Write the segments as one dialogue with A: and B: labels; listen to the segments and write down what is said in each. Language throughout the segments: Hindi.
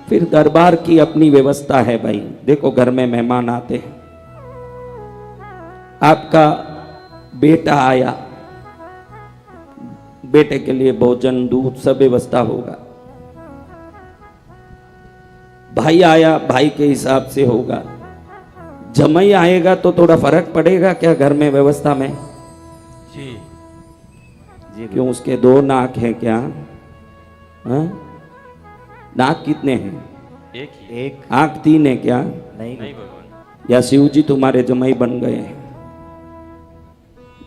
A: फिर दरबार की अपनी व्यवस्था है भाई। देखो घर में मेहमान आते हैं, आपका बेटा आया, बेटे के लिए भोजन दूध सब व्यवस्था होगा। भाई आया, भाई के हिसाब से होगा। जमाई आएगा तो थोड़ा फर्क पड़ेगा क्या घर में व्यवस्था में?
B: जी जी।
A: क्यों, उसके दो नाक हैं क्या? हाँ? नाक कितने हैं?
B: एक ही।
C: एक।
A: आंख तीन है क्या?
C: नहीं
B: नहीं भगवान।
A: या शिव जी तुम्हारे जमाई बन गए हैं?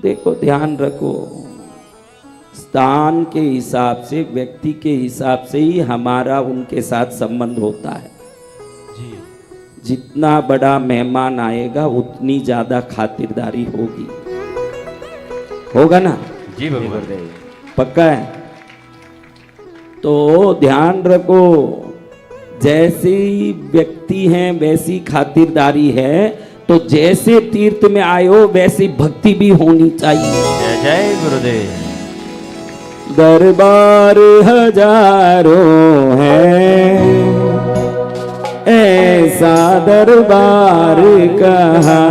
A: देखो ध्यान रखो, स्थान के हिसाब से, व्यक्ति के हिसाब से ही हमारा उनके साथ संबंध होता है।
B: जी
A: जितना बड़ा मेहमान आएगा उतनी ज्यादा खातिरदारी होगी, होगा ना?
B: जी भगवान।
A: पक्का है? तो ध्यान रखो, जैसे व्यक्ति हैं वैसी खातिरदारी है, तो जैसे तीर्थ में आए हो वैसी भक्ति भी होनी चाहिए।
B: जय जय गुरुदेव।
A: दरबार हजारों है, ऐसा दरबार कहाँ।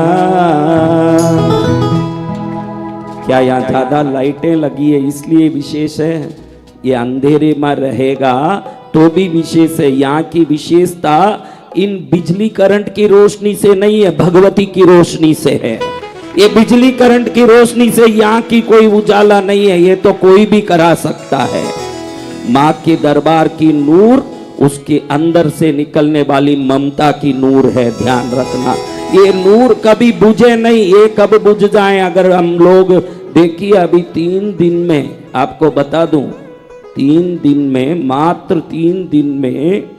A: क्या यहाँ ज्यादा लाइटें लगी है इसलिए विशेष है? ये अंधेरे में रहेगा तो भी विशेष है। यहाँ की विशेषता इन बिजली करंट की रोशनी से नहीं है, भगवती की रोशनी से है। ये बिजली करंट की रोशनी से यहाँ की कोई उजाला नहीं है, ये तो कोई भी करा सकता है। माँ के दरबार की नूर उसके अंदर से निकलने वाली ममता की नूर है, ध्यान रखना। ये नूर कभी बुझे नहीं, ये कब बुझ जाए अगर हम लोग। देखिए अभी 3 दिन में, आपको बता दूं, 3 दिन में, मात्र 3 दिन में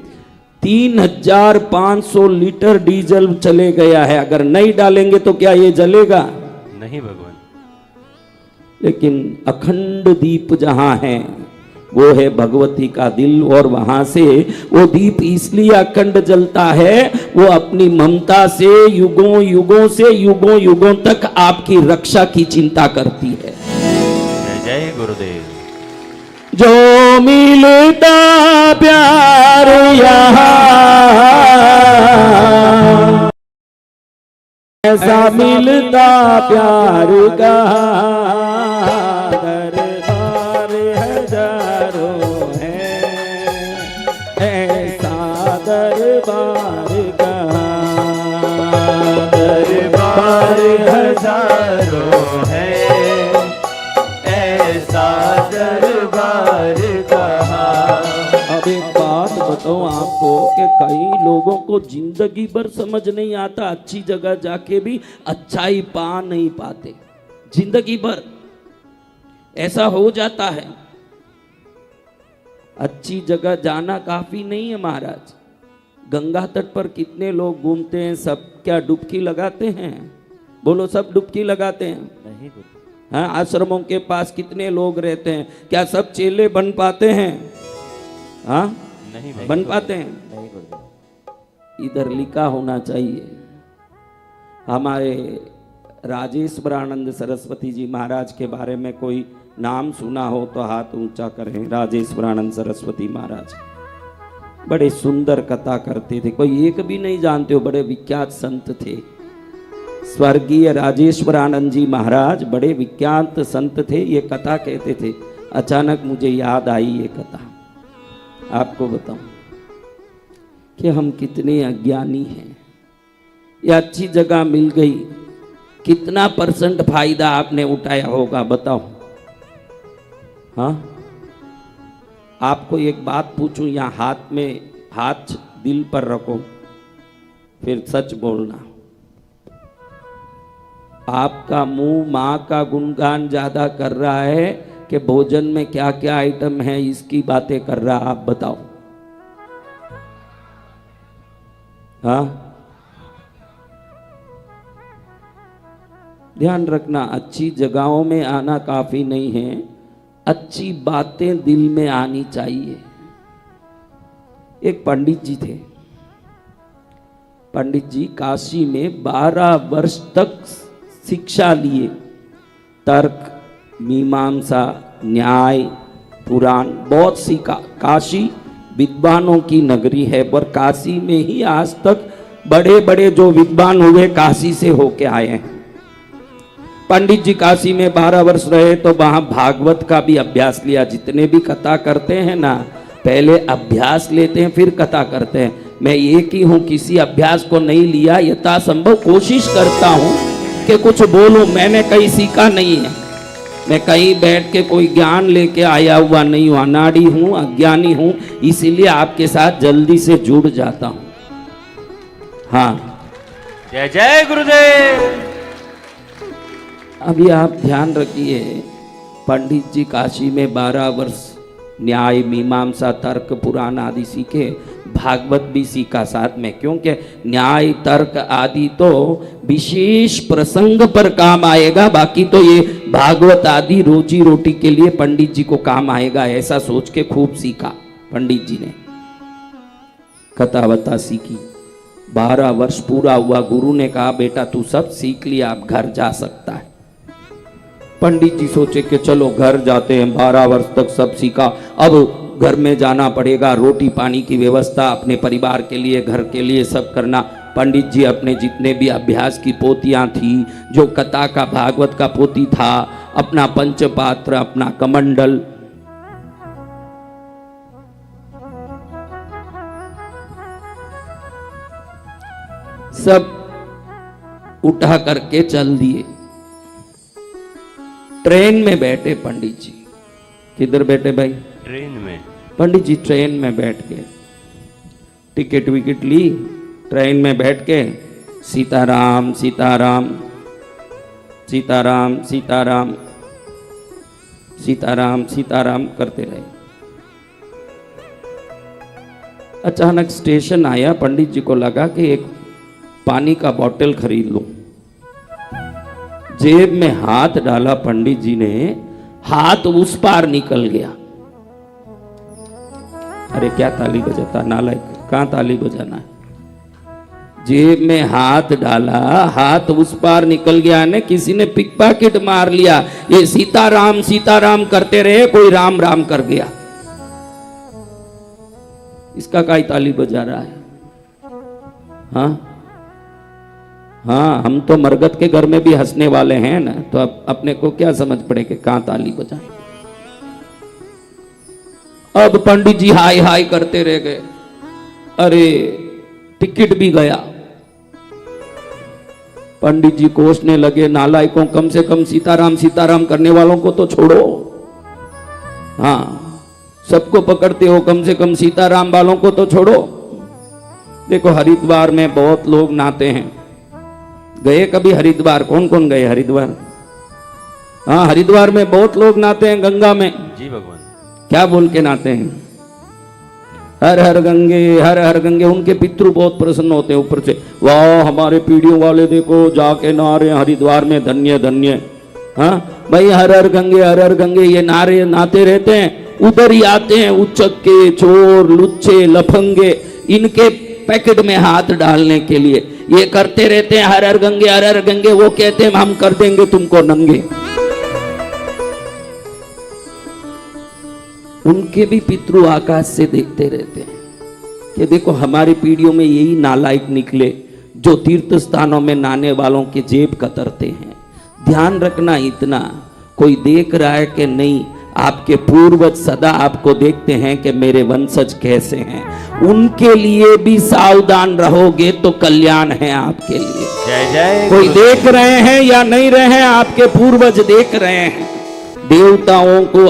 A: 3500 लीटर डीजल चले गया है। अगर नहीं डालेंगे तो क्या ये जलेगा?
B: नहीं भगवान।
A: लेकिन अखंड दीप जहां है वो है भगवती का दिल, और वहां से वो दीप इसलिए अखंड जलता है, वो अपनी ममता से युगों युगों से युगों युगों तक आपकी रक्षा की चिंता करती है।
B: जय जय गुरुदेव।
A: जो मिलता प्यार यहाँ ऐसा मिलता प्यार कहाँ। दरबार हजारों है, ऐसा दरबार कहाँ।
C: दरबार हजारों है, ऐसा दरबार कहाँ।
A: अब एक बात बताऊं आपको कि कई लोगों को जिंदगी भर समझ नहीं आता, अच्छी जगह जाके भी अच्छाई पा नहीं पाते। जिंदगी भर ऐसा हो जाता है। अच्छी जगह जाना काफी नहीं है महाराज। गंगा तट पर कितने लोग घूमते हैं, सब क्या डुबकी लगाते हैं? बोलो, सब डुबकी लगाते हैं?
C: नहीं गुरु।
A: हाँ, आश्रमों के पास कितने लोग रहते हैं, क्या सब चेले बन पाते हैं? हाँ,
B: नहीं
A: बन पाते हैं?
C: नहीं गुरु।
A: इधर लिखा होना चाहिए। हमारे राजेश्वरानंद सरस्वती जी महाराज के बारे में कोई नाम सुना हो तो हाथ ऊंचा करें। राजेश्वरानंद सरस्वती महाराज बड़े सुंदर कथा करते थे, कोई एक भी नहीं जानते हो, बड़े विख्यात संत थे। स्वर्गीय राजेश्वरानंद जी महाराज बड़े विख्यात संत थे। ये कथा कहते थे, अचानक मुझे याद आई ये कथा, आपको बताऊं कि हम कितने अज्ञानी हैं। ये अच्छी जगह मिल गई, कितना % फायदा आपने उठाया होगा बताओ? हाँ, आपको एक बात पूछूं, यहाँ हाथ में हाथ दिल पर रखो, फिर सच बोलना। आपका मुंह माँ का गुणगान ज्यादा कर रहा है कि भोजन में क्या क्या आइटम है इसकी बातें कर रहा, आप बताओ? हाँ, ध्यान रखना, अच्छी जगहों में आना काफी नहीं है, अच्छी बातें दिल में आनी चाहिए। एक पंडित जी थे, पंडित जी काशी में 12 वर्ष तक शिक्षा लिए, तर्क, मीमांसा, न्याय, पुराण बहुत सीखा। काशी विद्वानों की नगरी है, पर काशी में ही आज तक बड़े बड़े जो विद्वान हुए काशी से होके आए हैं। पंडित जी काशी में 12 वर्ष रहे तो वहां भागवत का भी अभ्यास लिया। जितने भी कथा करते हैं ना, पहले अभ्यास लेते हैं फिर कथा करते हैं। मैं एक ही हूं, किसी अभ्यास को नहीं लिया, यथासंभव कोशिश करता हूं कि कुछ बोलूं। मैंने कहीं सीखा नहीं है, मैं कहीं बैठ के कोई ज्ञान लेके आया हुआ नहीं हूं, अनाड़ी हूं, अज्ञानी हूं, इसीलिए आपके साथ जल्दी से जुड़ जाता हूं। हाँ,
B: जय जय गुरुदेव।
A: अभी आप ध्यान रखिए, पंडित जी काशी में 12 वर्ष न्याय, मीमांसा, तर्क, पुराण आदि सीखे, भागवत भी सीखा साथ में, क्योंकि न्याय, तर्क आदि तो विशेष प्रसंग पर काम आएगा, बाकी तो ये भागवत आदि रोजी रोटी के लिए पंडित जी को काम आएगा, ऐसा सोच के खूब सीखा पंडित जी ने। कथा वथा सीखी, 12 वर्ष पूरा हुआ। गुरु ने कहा बेटा तू सब सीख लिया, अब घर जा सकता है। पंडित जी सोचे कि चलो घर जाते हैं, 12 वर्ष तक सब सीखा, अब घर में जाना पड़ेगा, रोटी पानी की व्यवस्था अपने परिवार के लिए, घर के लिए सब करना। पंडित जी अपने जितने भी अभ्यास की पोथियां थी, जो कथा का भागवत का पोथी था, अपना पंचपात्र, अपना कमंडल, सब उठा करके चल दिए। ट्रेन में बैठे पंडित जी। किधर बैठे भाई?
B: ट्रेन में।
A: पंडित जी ट्रेन में बैठ के टिकट विकेट ली, ट्रेन में बैठ के सीताराम सीताराम सीताराम सीताराम सीताराम सीताराम करते रहे। अचानक स्टेशन आया, पंडित जी को लगा कि एक पानी का बोतल खरीद लो। जेब में हाथ डाला पंडित जी ने, हाथ उस पार निकल गया। अरे क्या ताली बजाता नालायक, कहां ताली बजाना है? जेब में हाथ डाला, हाथ उस पार निकल गया ने, किसी ने पिक पॉकेट मार लिया। ये सीताराम सीताराम करते रहे, कोई राम राम कर गया। इसका काई ताली बजा रहा है? हाँ हाँ, हम तो मरगत के घर में भी हंसने वाले हैं ना, तो अब अपने को क्या समझ पड़े कि कहां ताली बजाएं। अब पंडित जी हाय हाय करते रह गए। अरे टिकट भी गया। पंडित जी कोसने लगे, नालायकों, कम से कम सीताराम सीताराम करने वालों को तो छोड़ो। हाँ, सबको पकड़ते हो, कम से कम सीताराम वालों को तो छोड़ो। देखो हरिद्वार में बहुत लोग नहाते हैं, गए कभी हरिद्वार? कौन कौन गए हरिद्वार? हाँ, हरिद्वार में बहुत लोग नहाते हैं गंगा में।
B: जी भगवान।
A: क्या बोल के नहाते हैं? हर हर गंगे, हर हर गंगे। उनके पितृ बहुत प्रसन्न होते हैं ऊपर से, वाह हमारे पीढ़ियों वाले देखो जाके नहा रहे हैं हरिद्वार में, धन्य धन्य। हाँ भाई, हर हर गंगे ये नारे नहाते रहते हैं। उधर ही आते हैं उचक्के, चोर, लुच्चे, लफंगे, इनके पैकेट में हाथ डालने के लिए। ये करते रहते हैं हर हर गंगे। वो कहते हैं हम कर देंगे तुमको नंगे। उनके भी पितृ आकाश से देखते रहते हैं कि देखो हमारी पीढ़ियों में यही नालायक निकले जो तीर्थ स्थानों में नहाने वालों के जेब कतरते हैं। ध्यान रखना, इतना कोई देख रहा है कि नहीं, आपके पूर्वज सदा आपको देखते हैं कि मेरे वंशज कैसे हैं। उनके लिए भी सावधान रहोगे तो कल्याण है आपके लिए।
B: जय जय।
A: कोई देख रहे हैं या नहीं रहे हैं, आपके पूर्वज देख रहे हैं। देवताओं को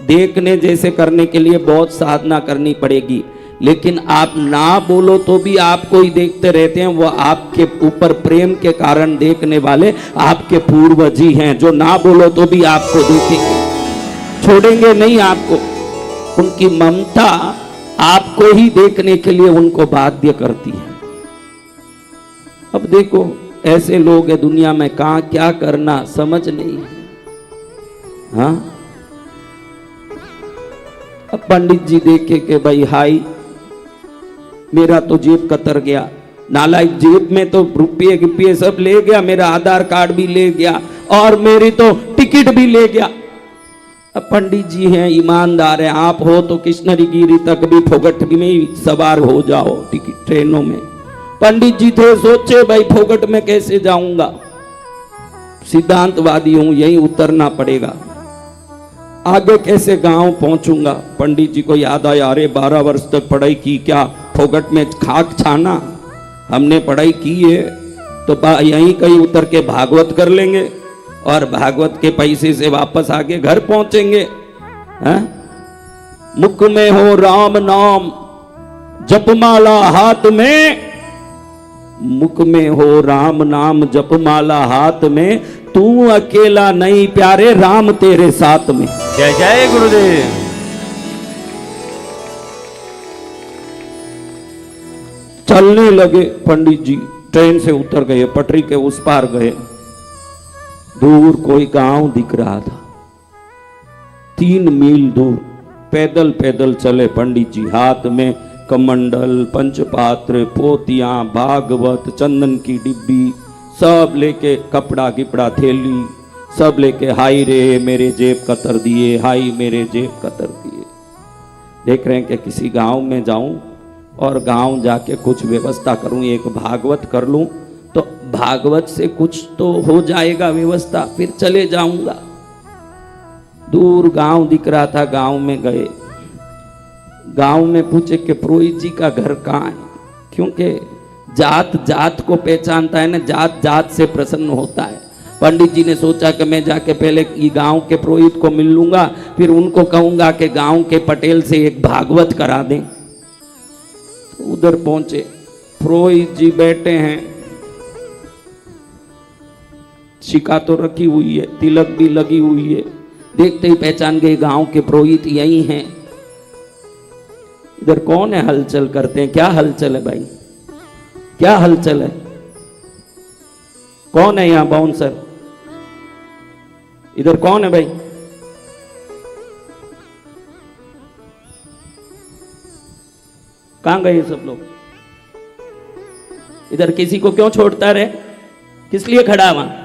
A: देखने जैसे करने के लिए बहुत साधना करनी पड़ेगी, लेकिन आप ना बोलो तो भी आपको ही देखते रहते हैं। वो आपके ऊपर प्रेम के कारण देखने वाले आपके पूर्वज ही हैं, जो ना बोलो तो भी आपको देखेंगे, छोड़ेंगे नहीं आपको। उनकी ममता आपको ही देखने के लिए उनको बाध्य करती है। अब देखो ऐसे लोग हैं दुनिया में, कहां क्या करना समझ नहीं है। हाँ, अब पंडित जी देखे कि भाई हाई, मेरा तो जेब कतर गया, नालायक जेब में तो रुपये सब ले गया, मेरा आधार कार्ड भी ले गया और मेरी तो टिकट भी ले गया। अब पंडित जी हैं, ईमानदार हैं, आप हो तो कृष्णरी गिरी तक भी फोगट में ही सवार हो जाओ टिकट ट्रेनों में। पंडित जी थे, सोचे भाई फोगट में कैसे जाऊंगा, सिद्धांतवादी हूं, यहीं उतरना पड़ेगा, आगे कैसे गांव पहुंचूंगा। पंडित जी को याद आया, अरे 12 वर्ष तक पढ़ाई की, क्या फोगट में खाक छाना, हमने पढ़ाई की है तो यहीं कहीं उतर के भागवत कर लेंगे और भागवत के पैसे से वापस आगे घर पहुंचेंगे। हैं? मुख में हो राम नाम जपमाला हाथ में, मुख में हो राम नाम जपमाला हाथ में, तू अकेला नहीं प्यारे राम तेरे साथ में।
B: जय जय गुरुदेव।
A: चलने लगे पंडित जी, ट्रेन से उतर गए, पटरी के उस पार गए, दूर कोई गांव दिख रहा था, 3 मील दूर पैदल पैदल चले पंडित जी, हाथ में कमंडल, पंचपात्र, पोतियां, भागवत, चंदन की डिब्बी सब लेके, कपड़ा गिपड़ा थैली सब लेके, हाई रे मेरे जेब कतर दिए, हाई मेरे जेब कतर दिए। देख रहे हैं कि किसी गांव में जाऊं और गांव जाके कुछ व्यवस्था करूं, एक भागवत कर लूं तो भागवत से कुछ तो हो जाएगा व्यवस्था, फिर चले जाऊंगा। दूर गांव दिख रहा था, गांव में गए, गांव में पूछे कि पुरोहित जी का घर कहाँ है, क्योंकि जात जात को पहचानता है ना, जात जात से प्रसन्न होता है। पंडित जी ने सोचा कि मैं जाके पहले ये गांव के पुरोहित को मिल लूंगा, फिर उनको कहूंगा कि गांव के पटेल से एक भागवत करा दें। तो उधर पहुंचे, पुरोहित जी बैठे हैं, शिका तो रखी हुई है, तिलक भी लगी हुई है, देखते ही पहचान गए गांव के पुरोहित यही हैं। इधर कौन है, हलचल करते हैं, क्या हलचल है भाई, क्या हलचल है, कौन है यहां बाउंसर, इधर कौन है भाई, कहां गए सब लोग, इधर किसी को क्यों छोड़ता रहे, किस लिए खड़ा वहां।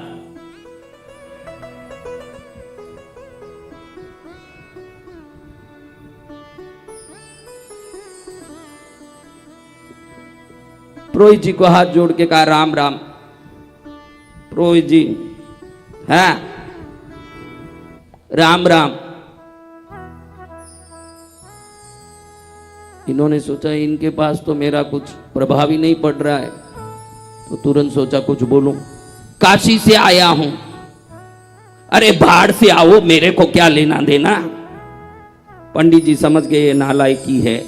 A: पुरोहित जी को हाथ जोड़ के कहा, राम राम। पुरोहित जी, हाँ राम राम। इन्होंने सोचा इनके पास तो मेरा कुछ प्रभाव ही नहीं पड़ रहा है, तो तुरंत सोचा कुछ बोलूं। काशी से आया हूं। अरे बाढ़ से आओ, मेरे को क्या लेना देना। पंडित जी समझ गए ये नालायकी है,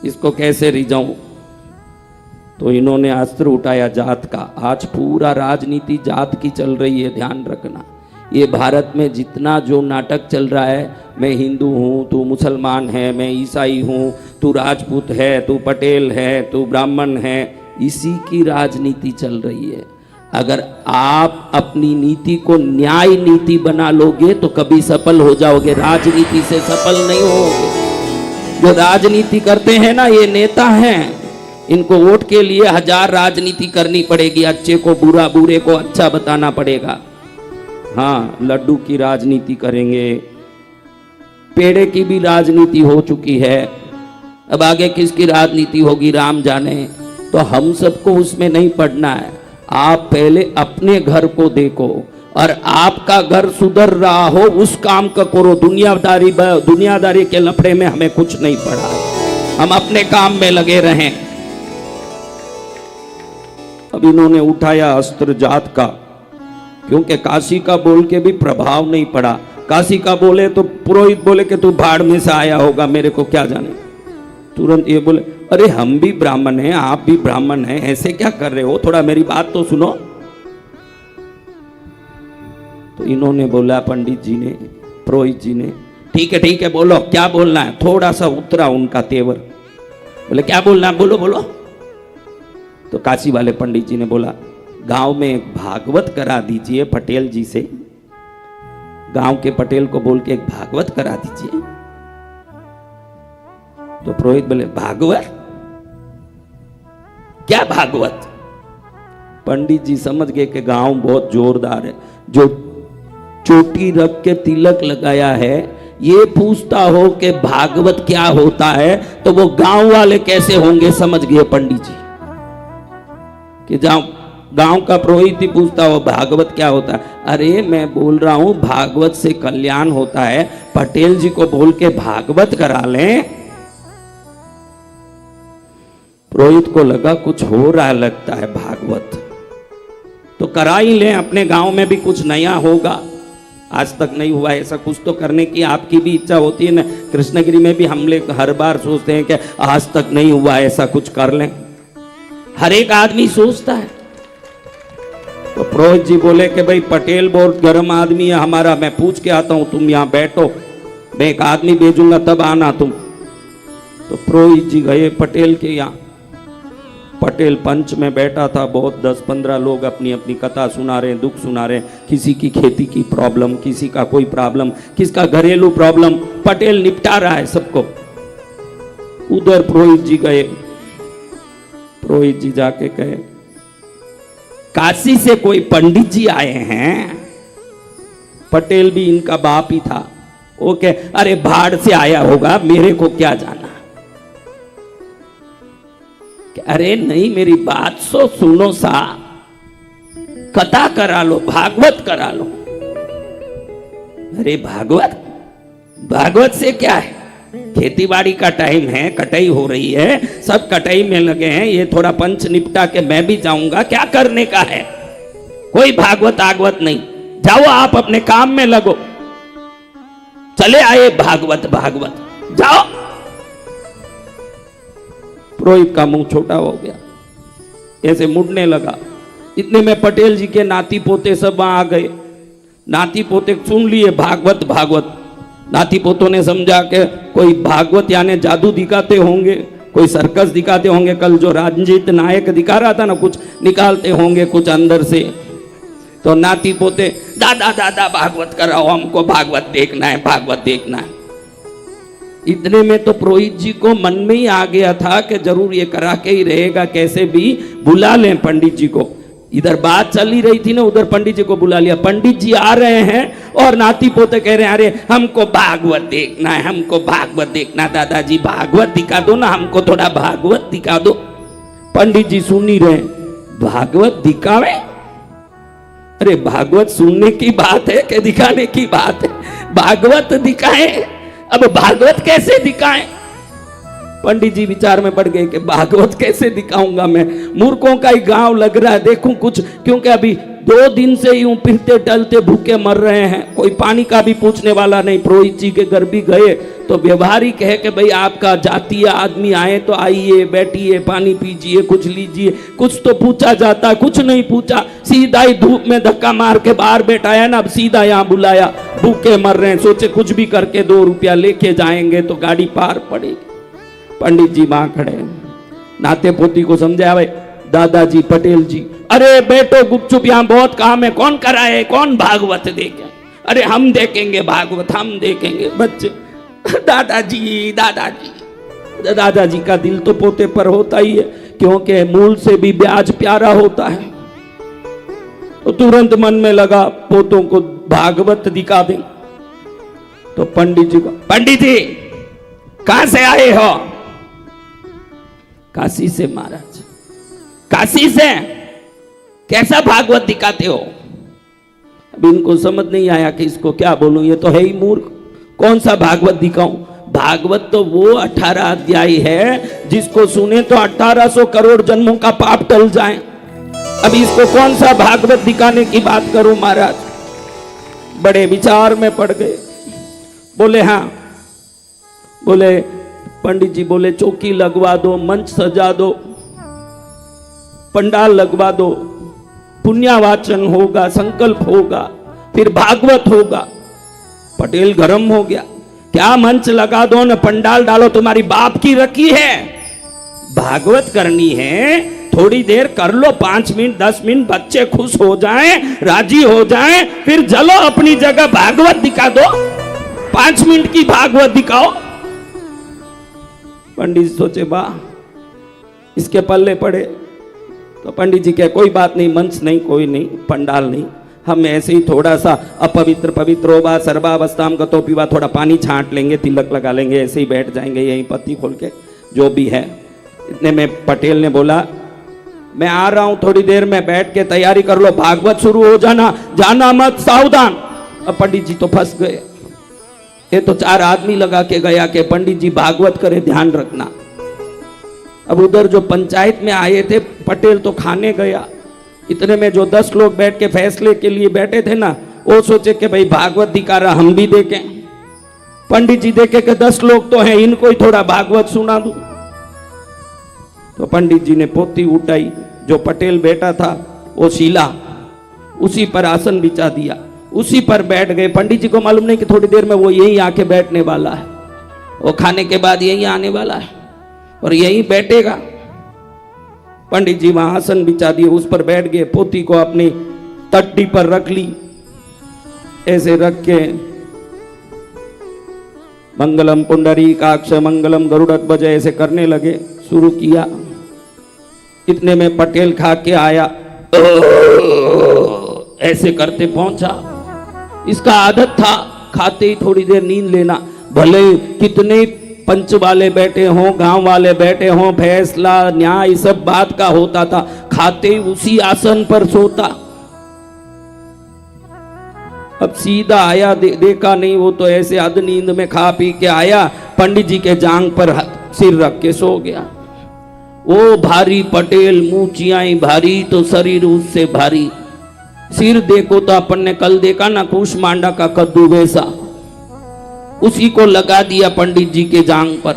A: इसको कैसे रिझाऊं। तो इन्होंने अस्त्र उठाया जात का। आज पूरा राजनीति जात की चल रही है, ध्यान रखना। ये भारत में जितना जो नाटक चल रहा है, मैं हिंदू हूँ, तू मुसलमान है, मैं ईसाई हूँ, तू राजपूत है, तू पटेल है, तू ब्राह्मण है, इसी की राजनीति चल रही है। अगर आप अपनी नीति को न्याय नीति बना लोगे तो कभी सफल हो जाओगे, राजनीति से सफल नहीं होगे। जो राजनीति करते हैं ना, ये नेता हैं, इनको वोट के लिए 1000 राजनीति करनी पड़ेगी, अच्छे को बुरा, बुरे को अच्छा बताना पड़ेगा। हाँ, लड्डू की राजनीति करेंगे, पेड़े की भी राजनीति हो चुकी है, अब आगे किसकी राजनीति होगी राम जाने। तो हम सबको उसमें नहीं पड़ना है। आप पहले अपने घर को देखो, और आपका घर सुधर रहा हो उस काम का करो। दुनियादारी के लफड़े में हमें कुछ नहीं पड़ा है, हम अपने काम में लगे रहें। अब इन्होंने उठाया अस्त्र जात का, क्योंकि काशी का बोल के भी प्रभाव नहीं पड़ा। काशी का बोले तो पुरोहित बोले कि तू भाड़ में से आया होगा, मेरे को क्या जाने। तुरंत ये बोले, अरे हम भी ब्राह्मण हैं, आप भी ब्राह्मण हैं, ऐसे क्या कर रहे हो, थोड़ा मेरी बात तो सुनो। तो इन्होंने बोला, पंडित जी ने, पुरोहित जी ने, ठीक है बोलो, क्या बोलना है। थोड़ा सा उतरा उनका तेवर, बोले क्या बोलना है, बोलो बोलो। तो काशी वाले पंडित जी ने बोला, गांव में एक भागवत करा दीजिए पटेल जी से, गांव के पटेल को बोल के एक भागवत करा दीजिए। तो पुरोहित बोले, भागवत, क्या भागवत। पंडित जी समझ गए कि गांव बहुत जोरदार है, जो चोटी रख के तिलक लगाया है, ये पूछता हो कि भागवत क्या होता है, तो वो गांव वाले कैसे होंगे समझ गए पंडित जी कि गांव का पुरोहित ही पूछता हो भागवत क्या होता है। अरे मैं बोल रहा हूं भागवत से कल्याण होता है, पटेल जी को बोल के भागवत करा लें। पुरोहित को लगा कुछ हो रहा लगता है भागवत, तो करा ही लें, अपने गांव में भी कुछ नया होगा, आज तक नहीं हुआ ऐसा कुछ तो करने की आपकी भी इच्छा होती है ना। कृष्णगिरी में भी हम लोग हर बार सोचते हैं कि आज तक नहीं हुआ ऐसा कुछ कर लें, हर एक आदमी सोचता है। तो पुरोहित जी बोले कि भाई पटेल बहुत गर्म आदमी है हमारा, मैं पूछ के आता हूं, तुम यहां बैठो, मैं एक आदमी भेजूंगा तब आना तुम। तो पुरोहित जी गए पटेल के यहाँ। पटेल पंच में बैठा था, बहुत 10-15 लोग अपनी अपनी कथा सुना रहे हैं, दुख सुना रहे हैं, किसी की खेती की प्रॉब्लम, किसी का कोई प्रॉब्लम, किसका घरेलू प्रॉब्लम, पटेल निपटा रहा है सबको। उधर पुरोहित जी गए, पुरोहित जी जाके कहे काशी से कोई पंडित जी आए हैं। पटेल भी इनका बाप ही था, ओके, अरे भाड़ से आया होगा, मेरे को क्या जाना। अरे नहीं मेरी बात सुनो सा, कथा करा लो, भागवत करा लो। अरे भागवत, भागवत से क्या है, खेती बाड़ी का टाइम है, कटाई हो रही है, सब कटाई में लगे हैं, ये थोड़ा पंच निपटा के मैं भी जाऊंगा, क्या करने का है, कोई भागवत आगवत नहीं, जाओ आप अपने काम में लगो। चले आए भागवत भागवत, जाओ। पुरोहित का मुंह छोटा हो गया, ऐसे मुड़ने लगा। इतने में पटेल जी के नाती पोते सब वहां आ गए। नाती पोते सुन लिए भागवत भागवत। नाती पोतों ने समझा कि कोई भागवत यानी जादू दिखाते होंगे, कोई सर्कस दिखाते होंगे, कल जो रंजीत नायक दिखा रहा था ना, कुछ निकालते होंगे कुछ अंदर से। तो नाती पोते दादा दादा भागवत कराओ, हमको भागवत देखना है, भागवत देखना है। इतने में तो पुरोहित जी को मन में ही आ गया था कि जरूर ये करा के ही रहेगा, कैसे भी बुला लें पंडित जी को। इधर बात चल ही रही थी ना, उधर पंडित जी को बुला लिया। पंडित जी आ रहे हैं और नाती पोते कह रहे हैं अरे हमको भागवत देखना है, हमको भागवत देखना, दादाजी भागवत दिखा दो ना, हमको थोड़ा भागवत दिखा दो। पंडित जी सुन ही रहे, भागवत दिखावे, अरे भागवत सुनने की बात है कि दिखाने की बात है, भागवत दिखाए, अब भागवत कैसे दिखाएं। पंडित जी विचार में पड़ गए कि भागवत कैसे दिखाऊंगा मैं, मूर्खों का ही गांव लग रहा है, देखूं कुछ, क्योंकि अभी 2 दिन से यूं फिरते टलते भूखे मर रहे हैं, कोई पानी का भी पूछने वाला नहीं। पुरोहित जी के घर भी गए तो व्यवहारिक है कि भाई आपका जातीय आदमी आए तो आइए, बैठिए, पानी पीजिए, कुछ लीजिए, कुछ तो पूछा जाता, कुछ नहीं पूछा, सीधा ही धूप में धक्का मार के बाहर बैठाया ना, अब सीधा यहाँ बुलाया, भूखे मर रहे हैं, सोचे कुछ भी करके 2 रुपया लेके जाएंगे तो गाड़ी पार पड़ेगी। पंडित जी वहां खड़े, नाते पोती को समझाया, भाई दादाजी पटेल जी, अरे बेटो गुपचुप, यहाँ बहुत काम है, कौन कराए, कौन भागवत देखे, अरे हम देखेंगे भागवत, हम देखेंगे। बच्चे दादाजी दादाजी, दादाजी का दिल तो पोते पर होता ही है, क्योंकि मूल से भी ब्याज प्यारा होता है। तो तुरंत मन में लगा पोतों को भागवत दिखा दें। तो पंडित जी को, पंडित जी कहां से आए हो? काशी से महाराज। काशी से? कैसा भागवत दिखाते हो? अब इनको समझ नहीं आया कि इसको क्या बोलूं, ये तो है ही मूर्ख, कौन सा भागवत दिखाऊं। भागवत तो वो 18 अध्याय है जिसको सुने तो 1800 करोड़ जन्मों का पाप टल जाए। अब इसको कौन सा भागवत दिखाने की बात करूं महाराज। बड़े विचार में पड़ गए। बोले हाँ, बोले पंडित जी बोले चौकी लगवा दो, मंच सजा दो, पंडाल लगवा दो, पुण्यावाचन होगा, संकल्प होगा, फिर भागवत होगा। पटेल गरम हो गया, क्या मंच लगा दो न पंडाल डालो, तुम्हारी बाप की रखी है, भागवत करनी है, थोड़ी देर कर लो, 5 मिनट 10 मिनट, बच्चे खुश हो जाएं, राजी हो जाएं, फिर चलो अपनी जगह भागवत दिखा दो, 5 मिनट की भागवत दिखाओ। पंडित सोचे वाह, इसके पल्ले पड़े। तो पंडित जी कहे कोई बात नहीं, मंच नहीं, कोई नहीं, पंडाल नहीं, हम ऐसे ही थोड़ा सा अपवित्र पवित्र होगा सर्वावस्थाम गतो पीवा, थोड़ा पानी छांट लेंगे, तिलक लगा लेंगे, ऐसे ही बैठ जाएंगे यहीं पत्ती खोल के जो भी है। इतने में पटेल ने बोला मैं आ रहा हूं, थोड़ी देर में बैठ के तैयारी कर लो, भागवत शुरू हो जाना, जाना मत, सावधान। अब पंडित जी तो फंस गए। ये तो 4 आदमी लगा के गया कि पंडित जी भागवत करे, ध्यान रखना। अब उधर जो पंचायत में आए थे पटेल तो खाने गया। इतने में जो 10 लोग बैठ के फैसले के लिए बैठे थे ना, वो सोचे कि भाई भागवत दिखा रहा, हम भी देखें। पंडित जी देखे कि 10 लोग तो हैं, इनको ही थोड़ा भागवत सुना दूं। तो पंडित जी ने पोथी उठाई, जो पटेल बैठा था वो शीला, उसी पर आसन बिछा दिया, उसी पर बैठ गए। पंडित जी को मालूम नहीं कि थोड़ी देर में वो यहीं आके बैठने वाला है, वो खाने के बाद यहीं आने वाला है और यहीं बैठेगा। पंडित जी वहां आसन बिछा दिए, उस पर बैठ गए, पोथी को अपनी तट्टी पर रख ली, ऐसे रख के मंगलम पुंडरीकाक्ष मंगलम गरुड़ध्वज ऐसे करने लगे, शुरू किया। इतने में पटेल खा के आया, ऐसे करते पहुंचा। इसका आदत था खाते ही थोड़ी देर नींद लेना, भले कितने पंच वाले बैठे हों, गांव वाले बैठे हों, फैसला न्याय सब बात का होता था, खाते ही उसी आसन पर सोता। अब सीधा आया, देखा नहीं, वो तो ऐसे अध नींद में खा पी के आया, पंडित जी के जांग पर सिर रख के सो गया। वो भारी पटेल, मुंह चियाई भारी तो शरीर उससे भारी। सिर देखो तो अपन ने कल देखा ना कुश मांडा का कद्दू वैसा, उसी को लगा दिया पंडित जी के जांग पर।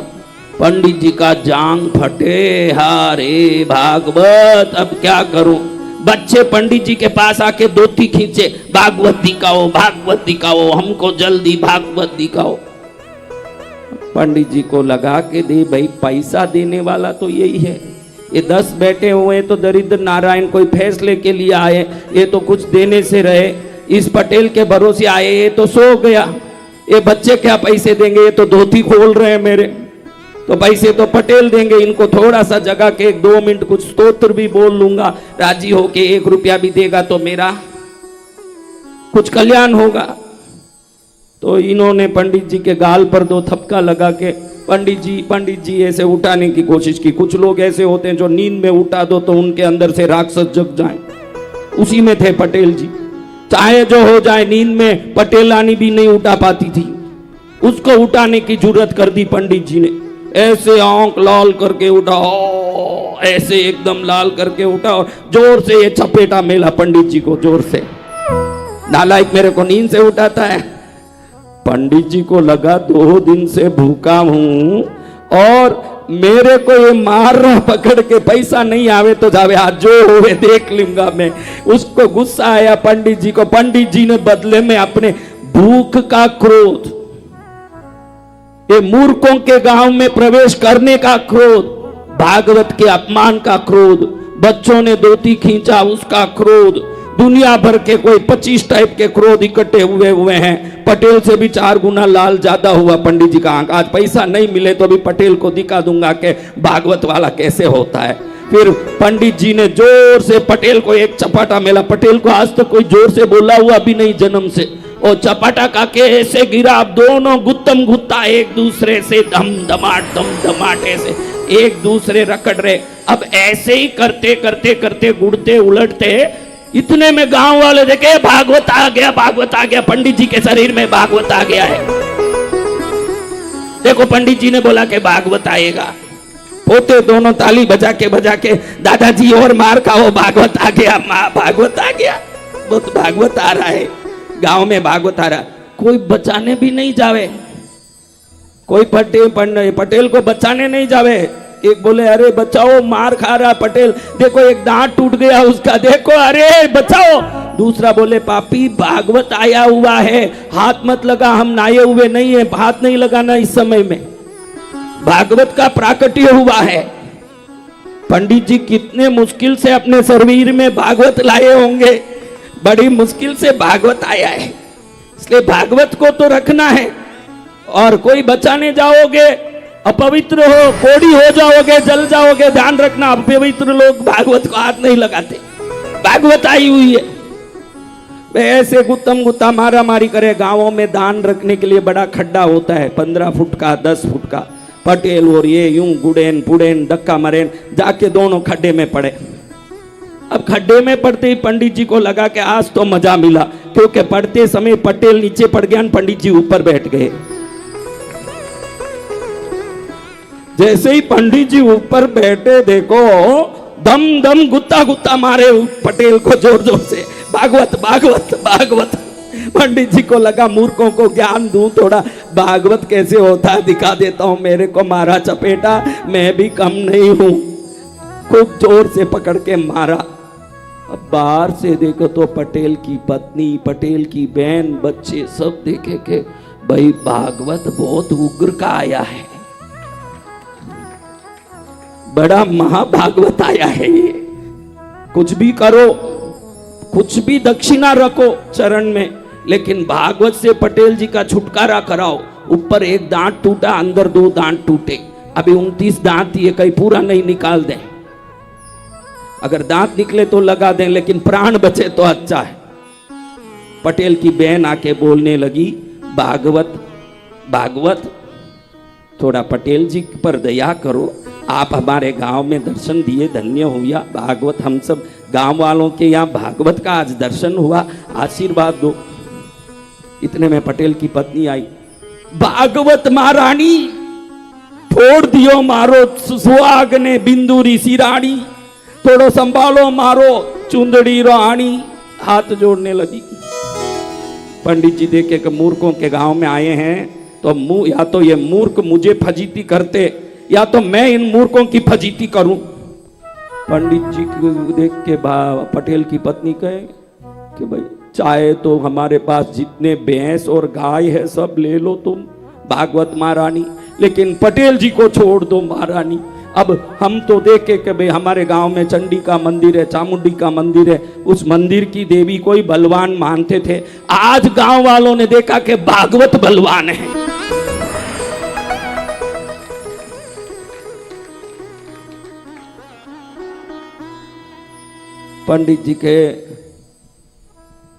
A: पंडित जी का जांग फटे। हारे भागवत, अब क्या करूं। बच्चे पंडित जी के पास आके धोती खींचे, भागवत दिखाओ, भागवत दिखाओ, हमको जल्दी भागवत दिखाओ। पंडित जी को लगा के दे भाई, पैसा देने वाला तो यही है। ये 10 बैठे हुए तो दरिद्र नारायण कोई फैसले के लिए आए, ये तो कुछ देने से रहे। इस पटेल के भरोसे आए, ये तो सो गया। ये बच्चे क्या पैसे देंगे, ये तो धोती खोल रहे हैं मेरे, तो पैसे तो पटेल देंगे। इनको थोड़ा सा जगह के 1-2 मिनट कुछ स्तोत्र भी बोल लूंगा, राजी होके 1 रुपया भी देगा तो मेरा कुछ कल्याण होगा। तो इन्होंने पंडित जी के गाल पर 2 थपका लगा के पंडित जी ऐसे उठाने की कोशिश की। कुछ लोग ऐसे होते हैं जो नींद में उठा दो तो उनके अंदर से राक्षस जग जाए, उसी में थे पटेल जी। चाहे जो हो जाए, नींद में पटेलानी भी नहीं उठा पाती थी, उसको उठाने की जरूरत कर दी पंडित जी ने। ऐसे आंख लाल करके उठा, ऐसे एकदम लाल करके उठा और जोर से ये चपेटा मेला पंडित जी को, जोर से। नालायक मेरे को नींद से उठाता है। पंडित जी को लगा 2 दिन से भूखा हूं और मेरे को ये मार रहा पकड़ के, पैसा नहीं आवे तो जावे, आज जो होवे देख लूंगा मैं। उसको गुस्सा आया पंडित जी को। पंडित जी ने बदले में अपने भूख का क्रोध, ये मूर्खों के गांव में प्रवेश करने का क्रोध, भागवत के अपमान का क्रोध, बच्चों ने धोती खींचा उसका क्रोध, दुनिया भर के कोई 25 टाइप के क्रोध इकट्ठे हुए हैं। पटेल से भी 4 गुना लाल ज्यादा हुआ पंडित जी का आंख। आज पैसा नहीं मिले तो भी पटेल को दिखा दूंगा कि भागवत वाला कैसे होता है। फिर पंडित जी ने जोर से पटेल को एक चपाटा मेला। पटेल को आज तक कोई जोर से बोला हुआ भी नहीं जन्म से। और चपाटा का के ऐसे गिरा, अब दोनों गुत्तम गुत्ता एक दूसरे से दम दमाट ऐसे एक दूसरे रकड़ रहे। अब ऐसे ही करते करते करते गुड़ते उलटते, इतने में गांव वाले देखे भागवत आ गया, भागवत आ गया, पंडित जी के शरीर में भागवत आ गया है। देखो पंडित जी ने बोला कि भागवत आएगा। पोते दोनों ताली बजा के दादाजी और मार खाओ, भागवत आ गया, माँ भागवत आ गया, बहुत भागवत आ रहा है, गांव में भागवत आ रहा। कोई बचाने भी नहीं जावे, कोई पटेल को बचाने नहीं जावे। एक बोले अरे बचाओ, मार खा रहा पटेल, देखो एक दांत टूट गया उसका, देखो अरे बचाओ। दूसरा बोले पापी भागवत आया हुआ है, हाथ मत लगा, हम नहाए हुए नहीं है, हाथ नहीं लगाना इस समय में, भागवत का प्राकट्य हुआ है। पंडित जी कितने मुश्किल से अपने शरीर में भागवत लाए होंगे, बड़ी मुश्किल से भागवत आया है, इसलिए भागवत को तो रखना है। और कोई बचाने जाओगे अपवित्र हो, कोड़ी हो जाओगे, जल जाओगे, ध्यान रखना। अपवित्र लोग भागवत को हाथ नहीं लगाते, भागवत आई हुई है। वे ऐसे गुत्तम गुत्ता मारा मारी करे। गांवों में दान रखने के लिए बड़ा खड्डा होता है, 15 फुट का, 10 फुट का। पटेल और ये यूं गुड़ेन पुड़ेन डक्का मरेन जाके दोनों खड्डे में पड़े। अब खड्डे में पड़ते ही पंडित जी को लगा कि आज तो मजा मिला, क्योंकि पढ़ते समय पटेल नीचे पड़ गया, पंडित जी ऊपर बैठ गए। जैसे ही पंडित जी ऊपर बैठे, देखो दम दम गुत्ता गुत्ता मारे पटेल को जोर जोर से, भागवत भागवत भागवत। पंडित जी को लगा मूर्खों को ज्ञान दूं, थोड़ा भागवत कैसे होता है दिखा देता हूं। मेरे को मारा चपेटा, मैं भी कम नहीं हूं। खूब जोर से पकड़ के मारा। अब बाहर से देखो तो पटेल की पत्नी, पटेल की बहन, बच्चे सब देखे के भाई भागवत बहुत उग्र का आया है, बड़ा महाभागवत आया है ये। कुछ भी करो, कुछ भी दक्षिणा रखो चरण में, लेकिन भागवत से पटेल जी का छुटकारा कराओ। ऊपर एक दांत टूटा, अंदर 2 दांत टूटे। अभी 29 दांत ये कहीं पूरा नहीं निकाल दें। अगर दांत निकले तो लगा दें, लेकिन प्राण बचे तो अच्छा है। पटेल की बहन आके बोलने लगी, भागवत भागवत, थोड़ा पटेल जी पर दया करो। आप हमारे गांव में दर्शन दिए, धन्य हुआ भागवत। हम सब गांव वालों के यहाँ भागवत का आज दर्शन हुआ, आशीर्वाद दो। इतने में पटेल की पत्नी आई। भागवत महारानी फोड़ दियो मारो सुहाग ने बिंदुरी सिरानी, थोड़ो संभालो मारो चुंदड़ी रानी। हाथ जोड़ने लगी। पंडित जी देखे कि मूर्खों के गांव में आए हैं, तो या तो ये मूर्ख मुझे फजीती करते, या तो मैं इन मूर्खों की फजीती करूं। पंडित जी को देख के पटेल की पत्नी कहे कि भाई चाहे तो हमारे पास जितने भैंस और गाय है सब ले लो तुम भागवत महारानी, लेकिन पटेल जी को छोड़ दो महारानी। अब हम तो देखे कि भाई हमारे गांव में चंडी का मंदिर है, चामुंडी का मंदिर है, उस मंदिर की देवी कोई बलवान मानते थे। आज गांव वालों ने देखा कि भागवत बलवान है। पंडित जी के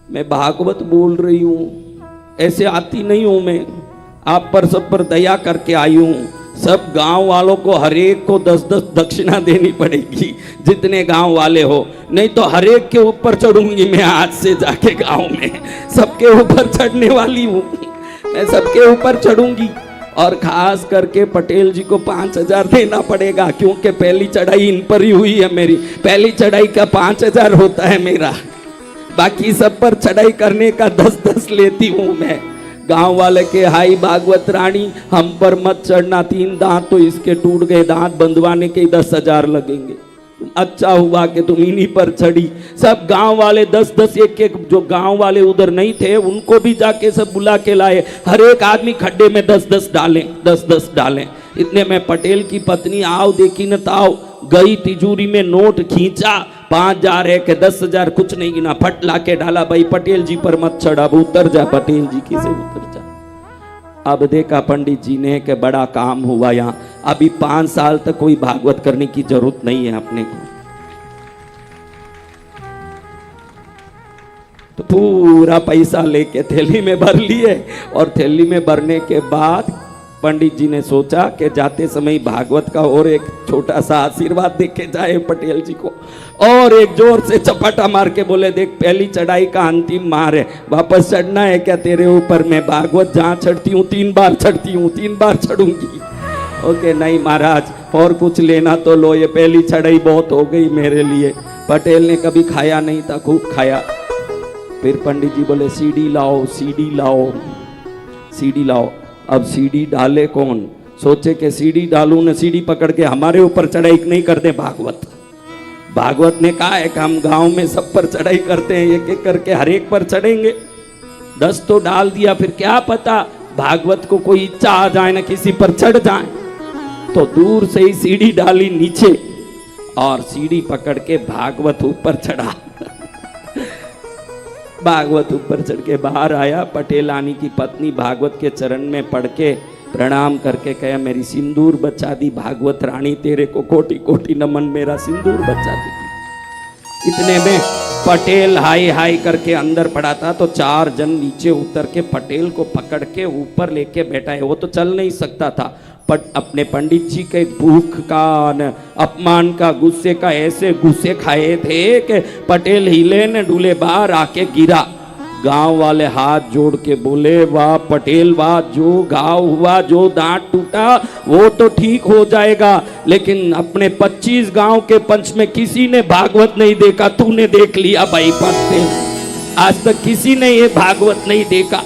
A: मैं भागवत बोल रही हूं, ऐसे आती नहीं हूं मैं, आप पर सब पर दया करके आई हूं। सब गांव वालों को हरेक को 10-10 दक्षिणा देनी पड़ेगी, जितने गांव वाले हो, नहीं तो हरेक के ऊपर चढ़ूंगी मैं आज से जाके गांव में। सबके ऊपर चढ़ने वाली हूं मैं, सबके ऊपर चढ़ूंगी। और खास करके पटेल जी को 5000 देना पड़ेगा, क्योंकि पहली चढ़ाई इन पर ही हुई है मेरी। पहली चढ़ाई का 5000 होता है मेरा, बाकी सब पर चढ़ाई करने का 10-10 लेती हूं मैं। गांव वाले के हाई भागवत रानी हम पर मत चढ़ना, 3 दांत तो इसके टूट गए, दांत बंधवाने के 10,000 लगेंगे। अच्छा हुआ कि तुम इन्हीं पर चढ़ी। सब गांव वाले 10-10 एक जो गांव वाले उधर नहीं थे उनको भी जाके सब बुला के लाए। हर एक आदमी खड्डे में 10-10 डालें, 10-10 डालें। इतने में पटेल की पत्नी आओ देखी न ताओ, गई तिजोरी में नोट खींचा, 5,000 है कि 10,000 कुछ नहीं गिना, फट ला के डाला। भाई पटेल जी पर मत चढ़, अब उतर जा पटेल जी की से उतर जा। अब देखा पंडित जी ने कि बड़ा काम हुआ यहाँ। अभी 5 साल तक कोई भागवत करने की जरूरत नहीं है अपने को। तो पूरा पैसा लेके थैली में भर लिए, और थैली में भरने के बाद पंडित जी ने सोचा कि जाते समय भागवत का और एक छोटा सा आशीर्वाद देके जाए पटेल जी को। और एक जोर से चपाटा मार के बोले, देख पहली चढ़ाई का अंतिम मार है, वापस चढ़ना है क्या तेरे ऊपर? मैं भागवत जहाँ चढ़ती हूँ 3 बार चढ़ती हूँ, 3 बार चढ़ूंगी। ओके नहीं महाराज, और कुछ लेना तो लो, ये पहली चढ़ाई बहुत हो गई मेरे लिए। पटेल ने कभी खाया नहीं था, खूब खाया। फिर पंडित जी बोले सीडी लाओ, सीडी लाओ, सीडी लाओ। अब सीडी डाले कौन? सोचे कि सीडी डालूं न, सीडी पकड़ के हमारे ऊपर चढ़ाई नहीं करते भागवत। भागवत ने कहा है कि हम गांव में सब पर चढ़ाई करते हैं, एक एक करके हर एक पर चढ़ेंगे। 10 तो डाल दिया, फिर क्या पता भागवत को कोई इच्छा आ जाए न किसी पर चढ़ जाए। तो दूर से ही सीढ़ी डाली नीचे, और सीढ़ी पकड़ के भागवत ऊपर चढ़ा। भागवत ऊपर चढ़ के बाहर आया। पटेलानी की पत्नी भागवत के चरण में पड़ के प्रणाम करके कहा, मेरी सिंदूर बचा दी भागवत रानी, तेरे को कोटि कोटि नमन, मेरा सिंदूर बचा दी। इतने में पटेल हाय हाय करके अंदर पड़ा था, तो 4 जन नीचे उतर के पटेल को पकड़ के ऊपर लेके बैठा है। वो तो चल नहीं सकता था, अपने पंडित जी के भूख का अपमान का गुस्से का ऐसे गुस्से खाए थे कि पटेल हिले न डूले, बाहर आके गिरा। गांव वाले हाथ जोड़ के बोले, वाह पटेल वाह, जो घाव हुआ, जो दांत टूटा वो तो ठीक हो जाएगा, लेकिन अपने 25 गांव के पंच में किसी ने भागवत नहीं देखा, तूने देख लिया भाई पटेल। आज तक किसी ने ये भागवत नहीं देखा,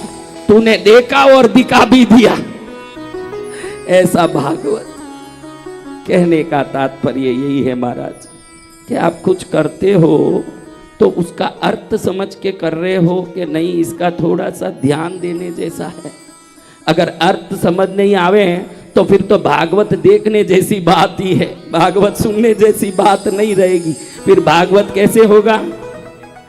A: तूने देखा और दिखा भी दिया। ऐसा भागवत। कहने का तात्पर्य यही है महाराज कि आप कुछ करते हो तो उसका अर्थ समझ के कर रहे हो कि नहीं, इसका थोड़ा सा ध्यान देने जैसा है। अगर अर्थ समझ नहीं आवे तो फिर तो भागवत देखने जैसी बात ही है, भागवत सुनने जैसी बात नहीं रहेगी। फिर भागवत कैसे होगा?